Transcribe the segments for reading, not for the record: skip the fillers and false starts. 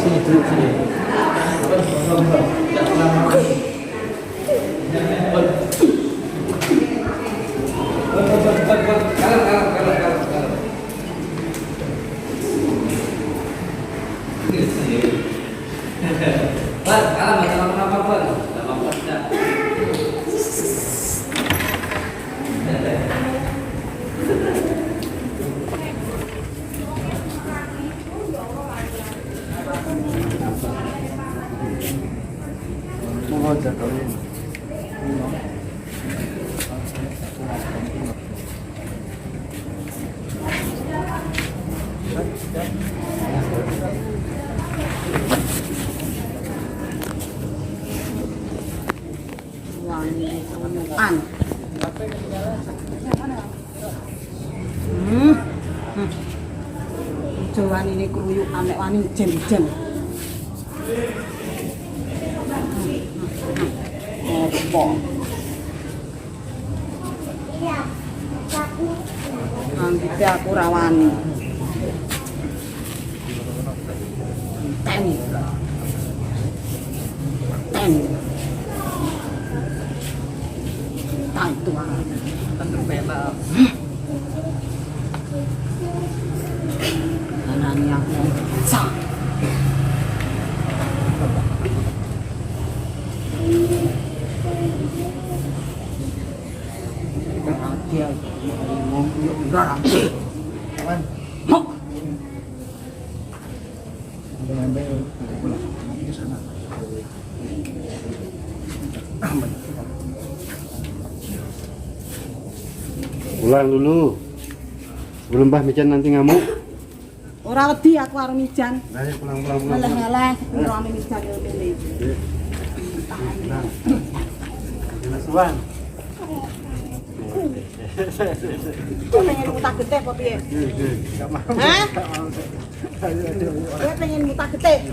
Sini duduk sini. Mau jatuhin. An. Jawan ini keruyuk amek wani jen-jen. Apa? Anggite aku rawani. Ten. Tantu. Tantu pena. Anani aku sa. Dia ngomong yuk ngarang. Kawan. Hok. Ambil pulang ke sana. Pulang dulu. Sebelum Mbah Mijan nanti ngamuk. Ora wedi aku karo Mijan. Nah, ya pulang. Meleh-meleh ngrame Mijan yo ngene. Suwan. Pengen mutak getih apa piye? Hah? Kowe pengen mutak getih?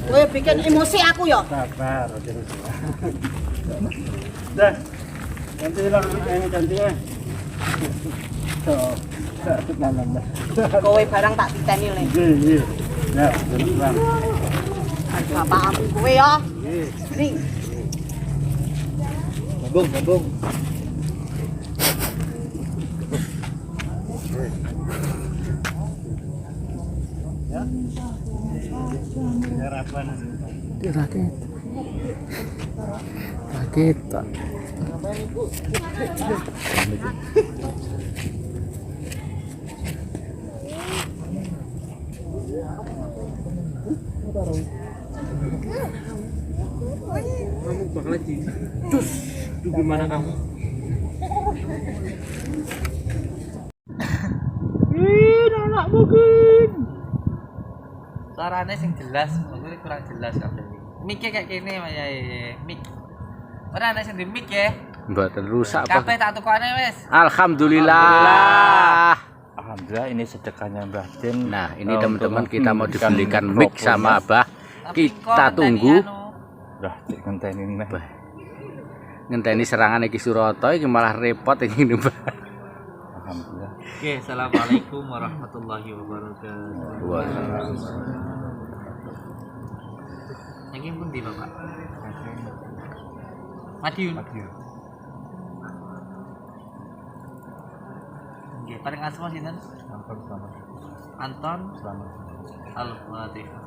Kowe bikin emosi aku ya? Sabar, dah. Nanti hilang ini cantiknya. Tuh, Kowe barang tak titeni le. Iya. Ya, pulang. Bapakmu kowe ya. Ring. Gabung. Ya. Biar apa nanti? Rakit. Kamu bakal lagi. Cus. Itu gimana kamu? Anak mungkin. Suaranya sing jelas, maksudnya kurang jelas kabeh. Mic-e kayak gini ya, mic. Ora ana sing di mic ya. Mboten rusak Kabeh apa? tak tukokne wis. Alhamdulillah. Alhamdulillah ini sedekahnya Mbah Din. Nah, ini teman-teman kita mau dibelikan mic sama Abah. Kita tunggu. Dah cek ngenteni neh. Ngenteni serangan iki Surata iki malah repot iki Mbah. Alhamdulillah. Oke, assalamualaikum warahmatullahi wabarakatuh. Niki pun di Bapak. Madiun. Oke, paling asma sinten? Anton Selamat. Al-Fatihah.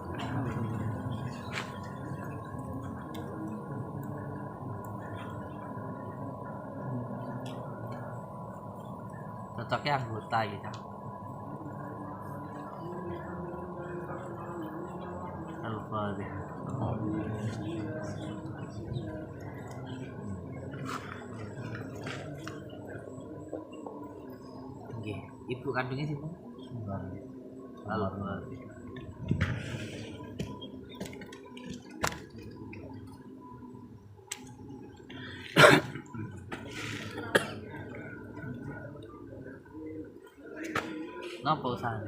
Cocoknya anggota gitu. Al-Fatihah. Oke, ibu kandungnya sih Al-Fatihah. Napa usahane?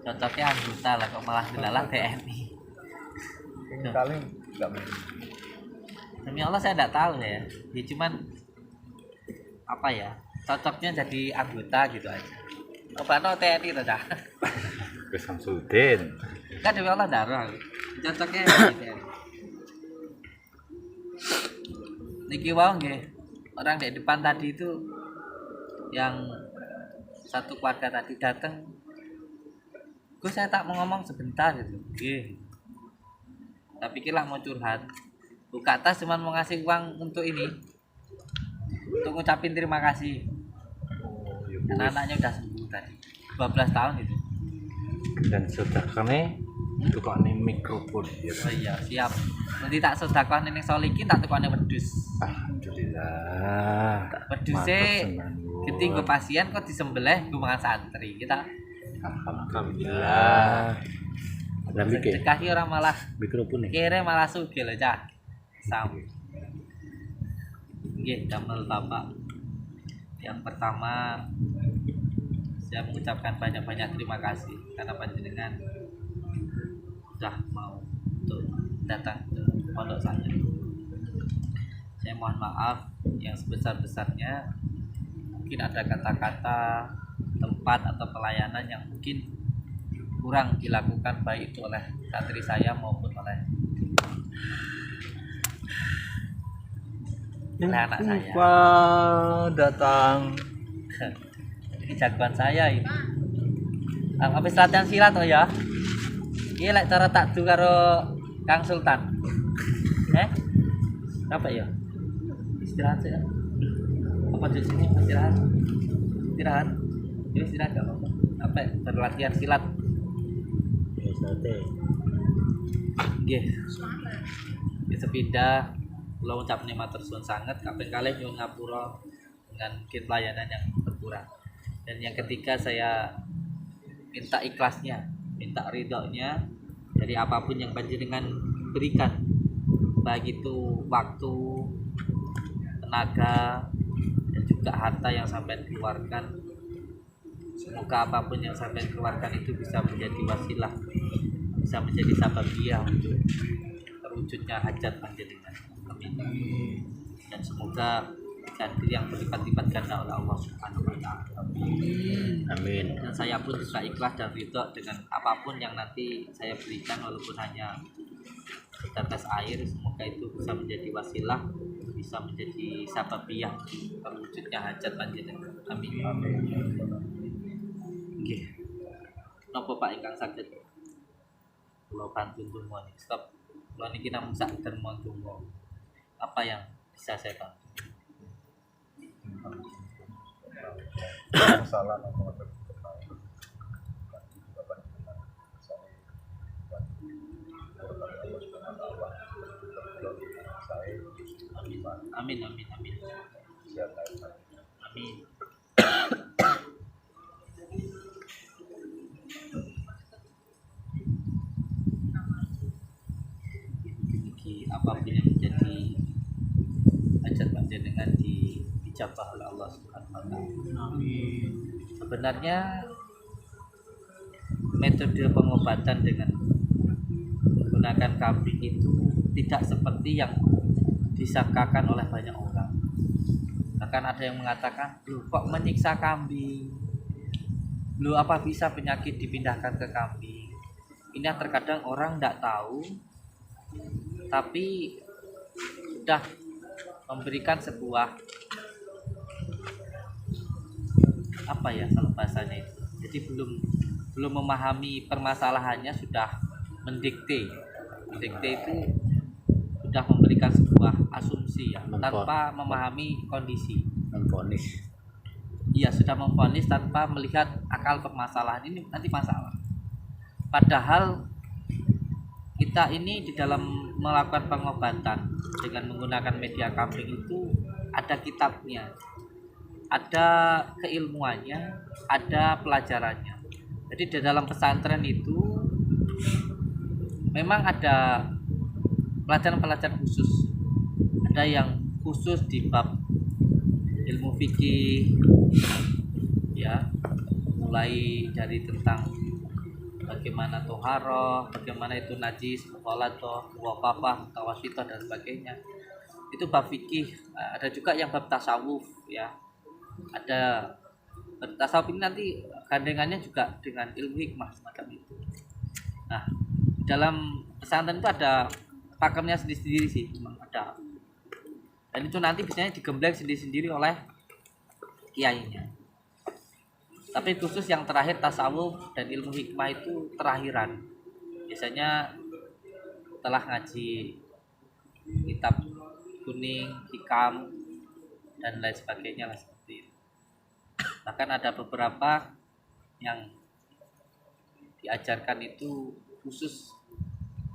Cocoknya anggota lah kok malah dilalah TNI. Kali enggak Demi Allah saya tidak tahu ya. Ya cuman apa ya? Cocoknya jadi anggota gitu aja. Coba no TNI itu dah. Ke Samsudin. Kan demi Allah darah. Cocoknya jadi TNI. Niki wau nggih. Orang di depan tadi itu yang satu keluarga tadi datang. Gus saya tak mau ngomong sebentar gitu. Nggih. Tak pikirlah mau curhat. Buka tas cuma mau ngasih uang untuk ini. Untuk ngucapin terima kasih. Karena anaknya udah sembuh tadi 12 tahun itu. Dan sudah kami tukang mikrofon ya. Oh iya siap. Nanti tak sedekah ning Solikin tak tukane wedhus. Alhamdulillah. Wedhuse genti nggo pasien kok disembelih nggo mangan santri. Kita Alhamdulillah. Ada mikir sedekah ki ora malah mikrofon nih. kere malah sugih lho Cah. Sam. Nggih damel Bapak. Yang pertama saya mengucapkan banyak-banyak terima kasih karena panjenengan sudah mau untuk datang ke pondok saya. Saya mohon maaf yang sebesar-besarnya. Mungkin ada kata-kata, tempat atau pelayanan yang mungkin kurang dilakukan baik itu oleh santri saya maupun oleh anak saya. Datang. Ini jagoan saya ini. Habis latihan silat oh ya. Iki lek cara takdu karo Kang Sultan. Apa ya? Istirahat ya. Apa di sini istirahat? Istirahat. Ini istirahat enggak apa-apa. Apa berlatihan silat. Ya sate. Nggih. Di sepindah kula ucapne matur suwun sanget kaping kalih nyuwun ngapura dengan mungkin pelayanan yang berkurang. Dan yang ketiga saya minta ikhlasnya, minta ridhonya dari apapun yang panjenengan berikan, baik itu waktu, tenaga, dan juga harta yang sampai keluarkan. Semoga apapun yang sampai keluarkan itu bisa menjadi wasilah, bisa menjadi sababiyah untuk terwujudnya hajat panjenengan. Amin. Dan semoga ganti yang berlipat-lipat ganda oleh Allah Subhanahu wa taala. Amin. Dan saya pun juga ikhlas dan ridho dengan apapun yang nanti saya berikan walaupun hanya setetes air, semoga itu bisa menjadi wasilah, bisa menjadi sababiyah terwujudnya hajat panjenengan. Amin. Nggih. Napa Pak ingkang saged kula bantu ndonga niki. Stop. Kula niki namung sak derma ndonga. Apa yang bisa saya bantu? Salah Amin amin amin. Amin. Mungkin apapun yang menjadi hajat panjenengan dijabah oleh Allah Subhanahu wa taala. Sebenarnya metode pengobatan dengan menggunakan kambing itu tidak seperti yang disangkakan oleh banyak orang. Bahkan ada yang mengatakan, "Loh, kok menyiksa kambing? Loh, apa bisa penyakit dipindahkan ke kambing?" Ini yang terkadang orang tidak tahu, tapi sudah memberikan sebuah apa ya kalau bahasanya itu. Jadi belum memahami permasalahannya sudah mendikte. Mendikte itu sudah memberikan sebuah asumsi ya, tanpa memahami kondisi. Memvonis. Iya, sudah memvonis tanpa melihat akal permasalahan ini nanti masalah. Padahal kita ini di dalam melakukan pengobatan dengan menggunakan media kambing itu ada kitabnya, ada keilmuannya, ada pelajarannya. Jadi di dalam pesantren itu memang ada pelajaran-pelajaran khusus. Ada yang khusus di bab ilmu fikih, ya, mulai dari tentang bagaimana toharoh, bagaimana itu najis, mukhalatoh, muwafafah, mutawasithah dan sebagainya. itu bab fikih. Ada juga yang bab tasawuf ya. Ada tasawuf ini nanti gandengannya juga dengan ilmu hikmah semacam itu. Nah, dalam pesantren itu ada pakemnya sendiri-sendiri sih, memang ada. Dan itu nanti biasanya digembleng sendiri-sendiri oleh kiainya. Tapi khusus yang terakhir tasawuf dan ilmu hikmah itu terakhiran. Biasanya setelah ngaji kitab kuning, hikam, dan lain sebagainya lah seperti itu. Bahkan ada beberapa yang diajarkan itu khusus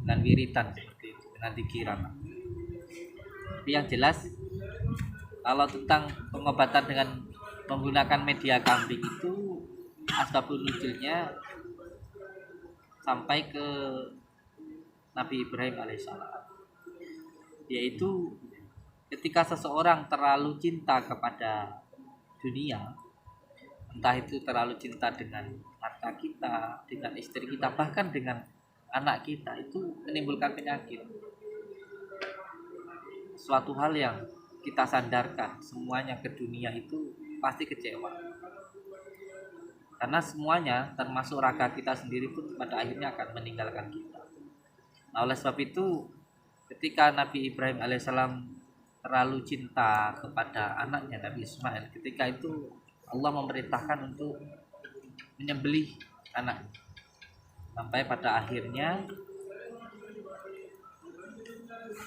dengan wiritan seperti itu, dengan dikiran. Tapi yang jelas kalau tentang pengobatan dengan menggunakan media kambing itu asbabun nuzulnya sampai ke Nabi Ibrahim alaihissalam, yaitu ketika seseorang terlalu cinta kepada dunia, entah itu terlalu cinta dengan harta kita, dengan istri kita, bahkan dengan anak kita, itu menimbulkan penyakit. Suatu hal yang kita sandarkan semuanya ke dunia itu pasti kecewa, karena semuanya termasuk raga kita sendiri pun pada akhirnya akan meninggalkan kita. Nah, oleh sebab itu ketika Nabi Ibrahim alaihissalam terlalu cinta kepada anaknya Nabi Ismail, ketika itu Allah memerintahkan untuk menyembelih anaknya, sampai pada akhirnya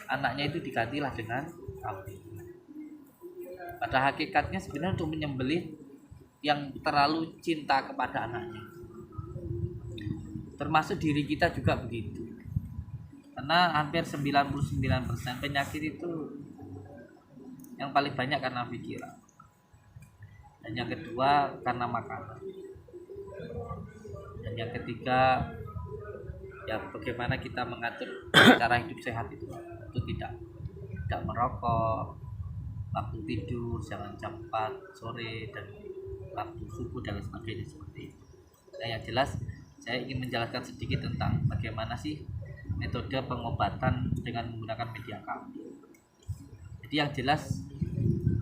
anaknya itu digantilah dengan kambing. Pada hakikatnya sebenarnya untuk menyembelih yang terlalu cinta kepada anaknya, termasuk diri kita juga begitu. Karena hampir 99% penyakit itu yang paling banyak karena pikiran, dan yang kedua karena makanan, dan yang ketiga ya bagaimana kita mengatur cara hidup sehat itu tidak merokok, waktu tidur jangan jam 4 sore dan waktu subuh dan sebagainya seperti itu. Nah, yang jelas saya ingin menjelaskan sedikit tentang bagaimana sih metode pengobatan dengan menggunakan media kambing. Jadi yang jelas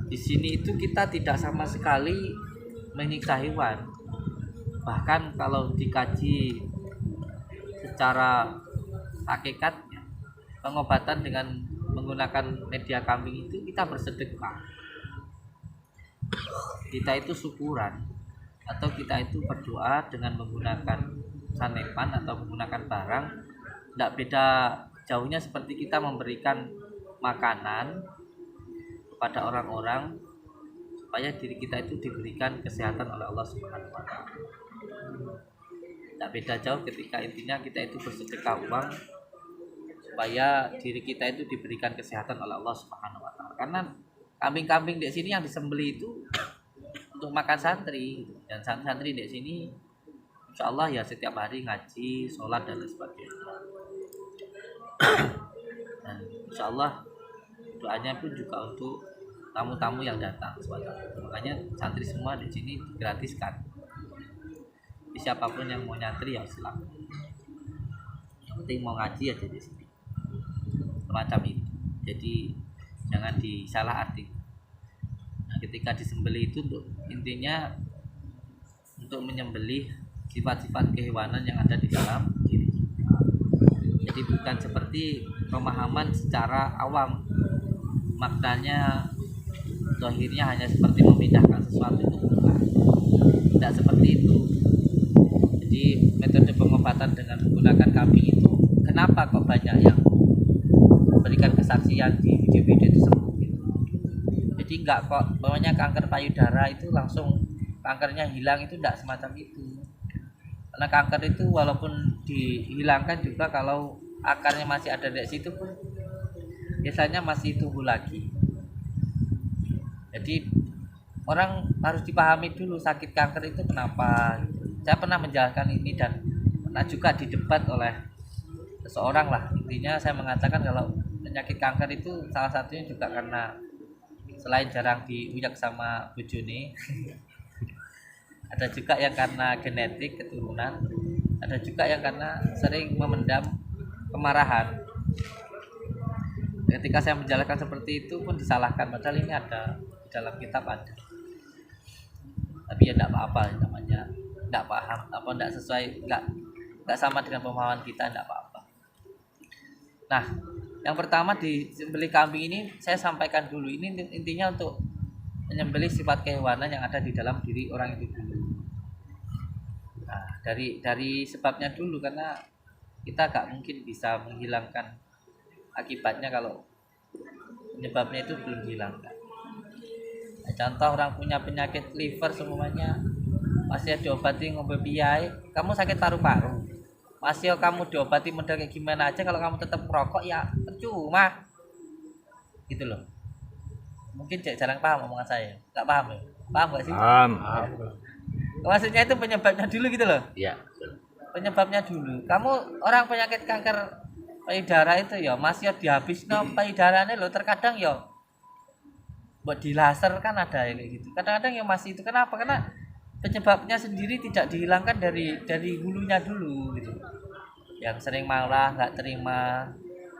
di sini itu kita tidak sama sekali menyiksa hewan. Bahkan kalau dikaji secara hakikatnya, pengobatan dengan menggunakan media kambing itu kita bersedekah. Kita itu syukuran, atau kita itu berdoa dengan menggunakan sanepan atau menggunakan barang. Tidak beda jauhnya seperti kita memberikan makanan kepada orang-orang supaya diri kita itu diberikan kesehatan oleh Allah Subhanahu wa taala. Tidak beda jauh ketika intinya kita itu bersedekah uang supaya diri kita itu diberikan kesehatan oleh Allah Subhanahu wa taala. Karena kambing-kambing di sini yang disembelih itu untuk makan santri, dan santri di sini insya Allah ya setiap hari ngaji, sholat dan lain sebagainya. Dan insya Allah doanya pun juga untuk tamu-tamu yang datang. Makanya santri semua di sini digratiskan. Jadi siapapun yang mau nyantri ya silakan. Yang penting mau ngaji aja di sini. Semacam itu. Jadi jangan disalah arti. Nah, ketika disembelih itu untuk intinya untuk menyembelih sifat-sifat kehewanan yang ada di dalam diri kita. Jadi bukan seperti pemahaman secara awam, maknanya akhirnya hanya seperti memindahkan sesuatu, itu bukan. Tidak seperti itu. Jadi metode pengobatan dengan menggunakan kambing itu kenapa kok banyak yang memberikan kesaksian di video-video itu sembuh gitu. Jadi enggak kok bawahnya kanker payudara itu langsung kankernya hilang, itu tidak semacam itu. Karena kanker itu walaupun dihilangkan juga kalau akarnya masih ada di situ pun biasanya masih tumbuh lagi. Jadi orang harus dipahami dulu sakit kanker itu kenapa. Saya pernah menjelaskan ini dan pernah juga didebat oleh seseorang lah. Intinya saya mengatakan kalau penyakit kanker itu salah satunya juga karena selain jarang diuyak sama bojone, ada juga yang karena genetik keturunan, ada juga yang karena sering memendam kemarahan. ketika saya menjalankan seperti itu pun disalahkan, padahal ini ada di dalam kitab ada. Tapi ya tidak apa-apa, namanya tidak paham apa tidak sesuai, nggak sama dengan pemahaman kita, tidak apa-apa. Nah, yang pertama di sembelih kambing ini saya sampaikan dulu, ini intinya untuk menyembelih sifat kehewanan yang ada di dalam diri orang itu dulu. Nah, dari sebabnya dulu, karena kita gak mungkin bisa menghilangkan akibatnya kalau penyebabnya itu belum hilang. Nah, contoh orang punya penyakit liver semuanya, masih diobati ngombe piyai, kamu sakit paru-paru, masih kamu diobati model kayak gimana aja, kalau kamu tetap merokok ya percuma gitu loh. Mungkin jarang paham omongan saya, nggak paham ya? Paham nggak sih? Paham. Maksudnya itu penyebabnya dulu gitu loh. Ya. Penyebabnya dulu. Kamu orang penyakit kanker payudara itu ya masih dihabis no payudaranya loh, terkadang ya buat di laser kan ada ya kayak gitu. Kadang-kadang ya masih itu. Kenapa? Karena penyebabnya sendiri tidak dihilangkan dari hulunya dulu gitu. Yang sering marah, nggak terima,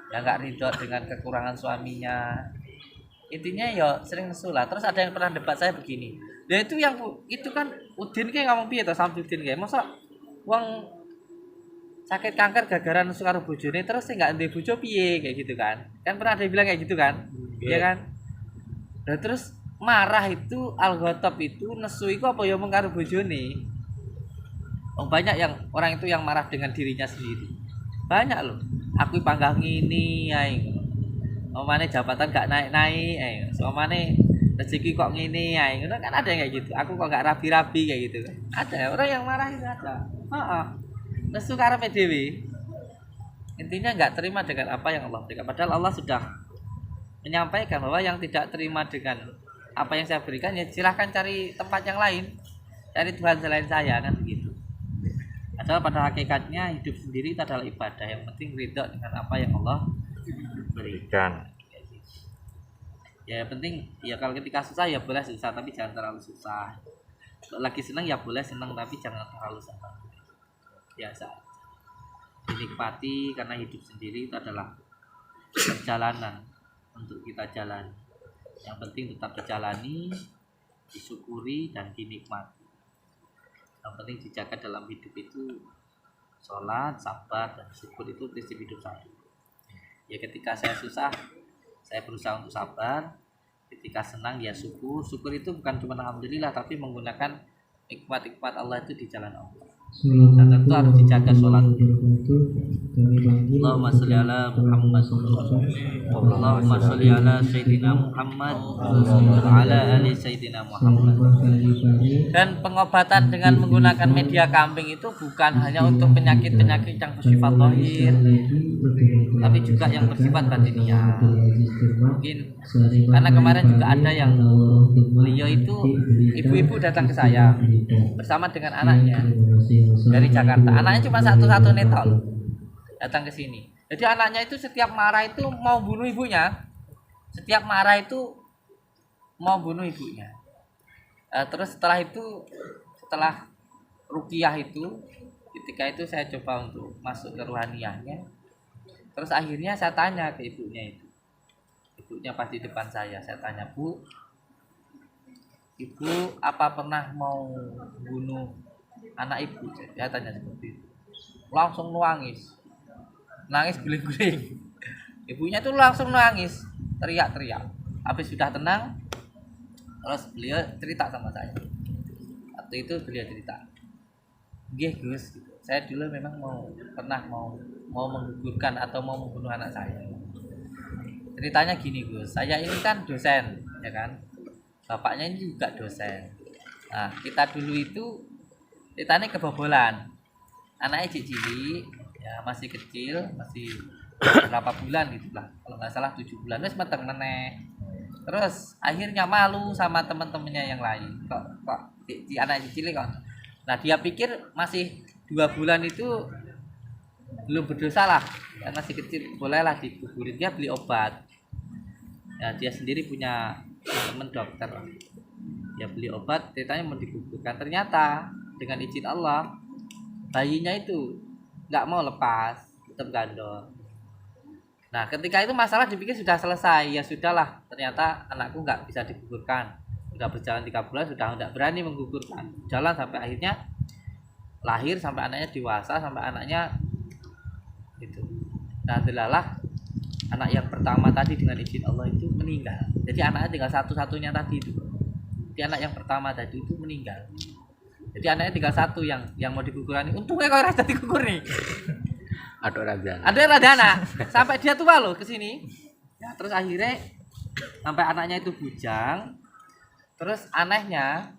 yang nggak ridho dengan kekurangan suaminya. Intinya ya sering nesulah. Terus ada yang pernah debat saya begini, ya itu yang itu kan Udin kayak ngomong piye to Samsudin kayak masa wong sakit kanker gara-gara nesu karo bojone terus sing gak ndek bojo piye kayak gitu kan pernah ada yang bilang kayak gitu kan, iya kan. Nah terus marah itu Al-Ghattab itu nesu iku apa ya mung karo bojone. Banyak yang orang itu yang marah dengan dirinya sendiri, banyak loh. Aku panggah ngini ae, omane jabatan gak naik-naik, omane rezeki kok ngene ae. Ngono kan ada yang kayak gitu. Aku kok gak rabi-rabi kayak gitu kan. Ada orang yang marah itu ada. Heeh. Nesu karepe dhewe. Intinya enggak terima dengan apa yang Allah berikan. Padahal Allah sudah menyampaikan bahwa yang tidak terima dengan apa yang saya berikan ya silahkan cari tempat yang lain. Cari Tuhan selain saya kan begitu. Padahal pada hakikatnya hidup sendiri itu adalah ibadah. Yang penting ridho dengan apa yang Allah berikan. Ya penting ya kalau ketika susah ya boleh susah tapi jangan terlalu susah. Kalau lagi senang ya boleh senang tapi jangan terlalu senang. Biasa. Dinikmati karena hidup sendiri itu adalah perjalanan untuk kita jalan. Yang penting tetap dijalani, disyukuri dan dinikmati. Yang penting dijaga dalam hidup itu sholat, sabar dan syukur, itu prinsip hidup saya. Ya ketika saya susah saya berusaha untuk sabar, ketika senang ya syukur. Syukur itu bukan cuma alhamdulillah tapi menggunakan nikmat-nikmat Allah itu di jalan Allah. Dan tentu harus dijaga sholat. Allahumma sholli ala Muhammad, Allahumma sholli ala Sayyidina Muhammad wa ala ali Sayyidina Muhammad. Dan pengobatan dengan menggunakan media kambing itu bukan hanya untuk penyakit-penyakit yang bersifat zahir, tapi juga yang bersifat batiniah. Mungkin karena kemarin juga ada yang beliau itu ibu-ibu datang ke saya bersama dengan anaknya dari Jakarta. Anaknya cuma satu-satu neton datang ke sini. Jadi anaknya itu setiap marah itu mau bunuh ibunya. Setiap marah itu mau bunuh ibunya. Terus setelah ruqyah itu, ketika itu saya coba untuk masuk ke ruhaniyahnya. Terus akhirnya saya tanya ke ibunya itu. Ibunya pas di depan saya tanya, "Bu, Ibu apa pernah mau bunuh anak ibu?" Saya tanya seperti itu. Langsung nangis guling-guling. Ibunya tuh langsung nangis, teriak-teriak. Habis sudah tenang, terus beliau cerita sama saya. Waktu itu beliau cerita, "Nggih Gus, saya dulu memang pernah mau menggugurkan atau mau membunuh anak saya." Ceritanya gini Gus, saya ini kan dosen, ya kan? Bapaknya ini juga dosen. Nah, kita dulu itu ceritanya kebobolan. Anaknya cilik, ya masih kecil, masih berapa bulan gitu lah. Kalau nggak salah 7 bulan, terus meteng meneh. Terus akhirnya malu sama teman-temannya yang lain. Kok si anak cilik kok. Nah, dia pikir masih 2 bulan itu belum berdosa lah, karena masih kecil, bolehlah dikuburin. Dia beli obat. Ya, dia sendiri punya teman dokter. Dia beli obat, ceritanya mau dikuburkan. Ternyata dengan izin Allah, bayinya itu nggak mau lepas, tetap gandol. Nah ketika itu masalah dipikir sudah selesai, ya sudahlah, ternyata anakku nggak bisa digugurkan, sudah berjalan 3 bulan sudah nggak berani menggugurkan, jalan sampai akhirnya lahir, sampai anaknya dewasa, sampai anaknya itu. Nah delalah anak yang pertama tadi dengan izin Allah itu meninggal, jadi anaknya tinggal satu-satunya tadi itu. Jadi anak yang pertama tadi itu meninggal, jadi anaknya tinggal satu yang mau digugurkan. Untungnya kau rasa digugur nih. Ada radana sampai dia tua loh ke sini. Ya, terus akhirnya sampai anaknya itu bujang. Terus anehnya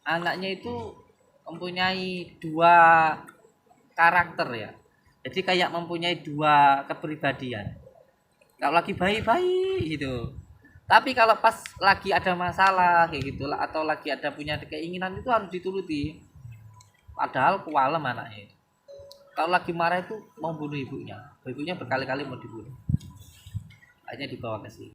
anaknya itu mempunyai 2 karakter ya. Jadi kayak mempunyai 2 kepribadian. Kalau lagi baik-baik gitu. Tapi kalau pas lagi ada masalah kayak gitulah, atau lagi ada punya keinginan, itu harus dituruti. Padahal kualem anaknya. Kalau lagi marah itu mau bunuh ibunya. Ibunya berkali-kali mau dibunuh. Akhirnya dibawa ke sini.